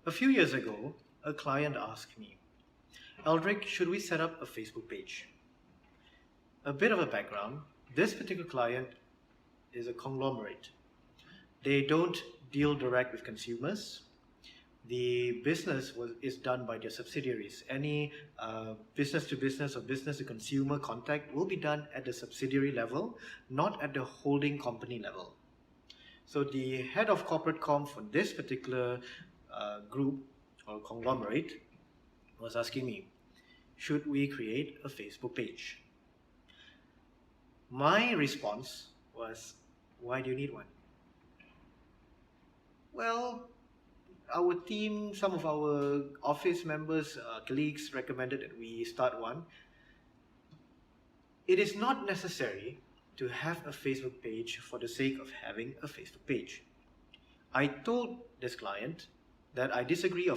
A few years ago, a client asked me, Eldrick, should we set up a Facebook page? A bit of a background, this particular client is a conglomerate. They don't deal direct with consumers. The business is done by their subsidiaries. Any business to business or business to consumer contact will be done at the subsidiary level, not at the holding company level. So the head of corporate comm for this particular group or conglomerate was asking me, should we create a Facebook page? My response was, why do you need one? Well, our team, some of our office members, colleagues recommended that we start one. It is not necessary to have a Facebook page for the sake of having a Facebook page. I told this client that I disagree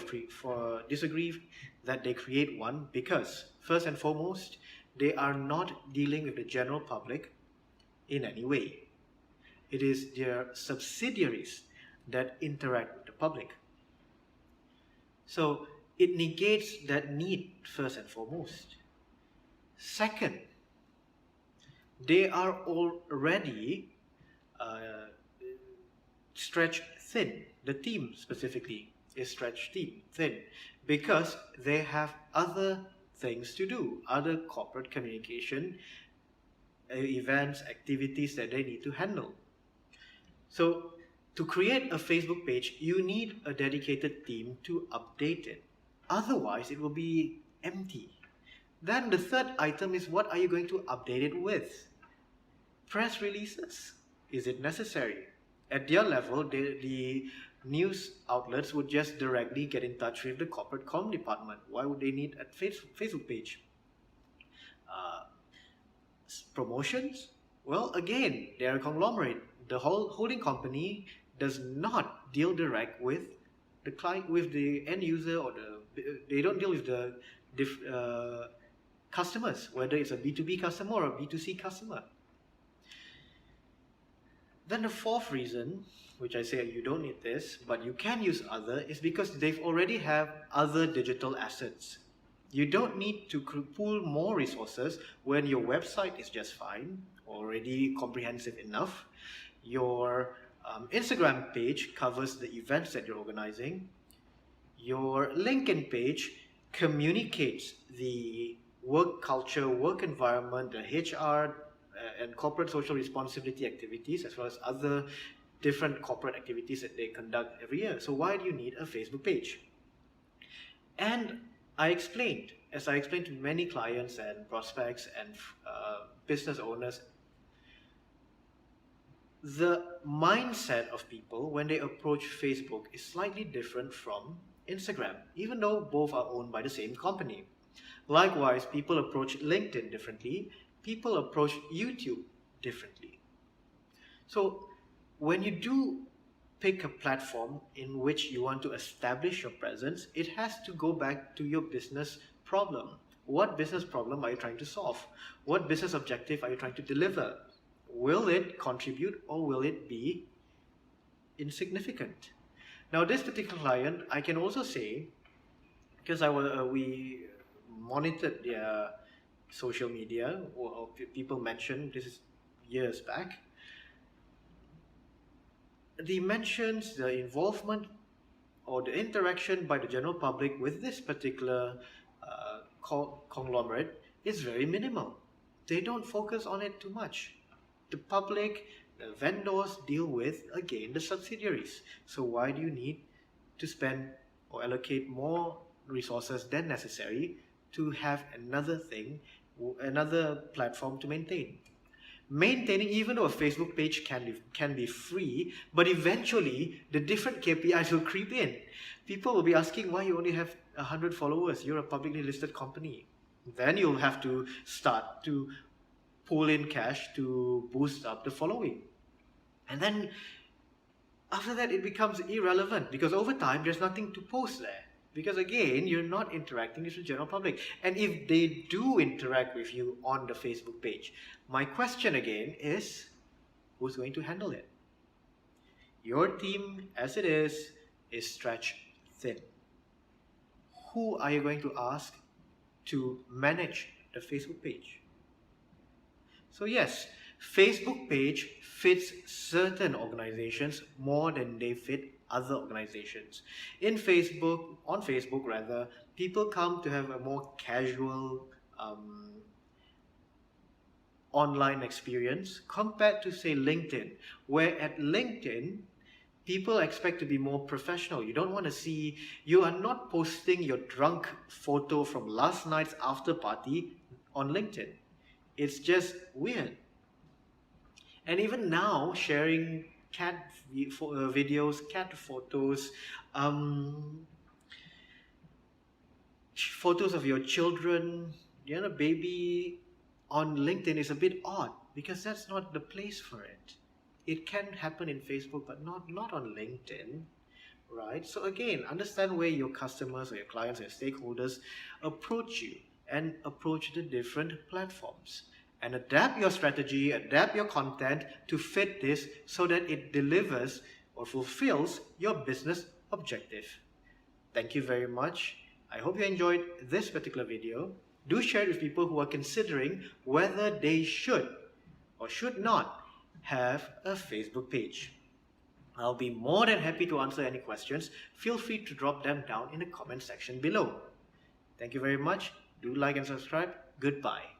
that they create one because, first and foremost, they are not dealing with the general public in any way. It is their subsidiaries that interact with the public. So it negates that need first and foremost. Second, they are already stretched thin. The team specifically is stretched thin because they have other things to do, other corporate communication events, activities that they need to handle. So to create a Facebook page, you need a dedicated team to update it. Otherwise, it will be empty. Then the third item is, what are you going to update it with? Press releases. Is it necessary? At their level, the news outlets would just directly get in touch with the corporate comm department. Why would they need a Facebook page? Promotions? Well, again, they're a conglomerate. The whole holding company does not deal direct with the client, with the end user, or they don't deal with the customers, whether it's a B2B customer or a B2C customer. Then the fourth reason, which I say you don't need this, but you can use other, is because they've already have other digital assets. You don't need to pool more resources when your website is just fine, already comprehensive enough. Your Instagram page covers the events that you're organizing. Your LinkedIn page communicates the work culture, work environment, the HR and corporate social responsibility activities, as well as other different corporate activities that they conduct every year. So why do you need a Facebook page? And I explained, as I explained to many clients and prospects and business owners, the mindset of people when they approach Facebook is slightly different from Instagram, even though both are owned by the same company. Likewise, people approach LinkedIn differently, people approach YouTube differently. So when you do pick a platform in which you want to establish your presence, it has to go back to your business problem. What business problem are you trying to solve? What business objective are you trying to deliver? Will it contribute or will it be insignificant? Now, this particular client, I can also say, because we monitored their social media, or people mentioned, this is years back, the mentions, the involvement or the interaction by the general public with this particular conglomerate is very minimal. They don't focus on it too much. The public, the vendors deal with, again, the subsidiaries. So why do you need to spend or allocate more resources than necessary to have another thing, another platform to maintain? Maintaining, even though a Facebook page can be free, but eventually the different KPIs will creep in. People will be asking why you only have 100 followers. You're a publicly listed company. Then you'll have to start to pull in cash to boost up the following. And then after that, it becomes irrelevant because over time, there's nothing to post there. Because again, you're not interacting with the general public. And if they do interact with you on the Facebook page, my question again is, who's going to handle it? Your team, as it is stretched thin. who are you going to ask to manage the Facebook page? So yes, Facebook page fits certain organizations more than they fit other organizations. On Facebook rather, people come to have a more casual online experience compared to say LinkedIn, where at LinkedIn, people expect to be more professional. You are not posting your drunk photo from last night's after party on LinkedIn. It's just weird. And even now, sharing videos, cat photos, photos of your children, baby on LinkedIn is a bit odd because that's not the place for it. It can happen in Facebook, but not on LinkedIn, right? So again, understand where your customers or your clients or your stakeholders approach you and approach the different platforms. And adapt your strategy, adapt your content to fit this so that it delivers or fulfills your business objective. Thank you very much. I hope you enjoyed this particular video. Do share it with people who are considering whether they should or should not have a Facebook page. I'll be more than happy to answer any questions. Feel free to drop them down in the comment section below. Thank you very much. Do like and subscribe. Goodbye.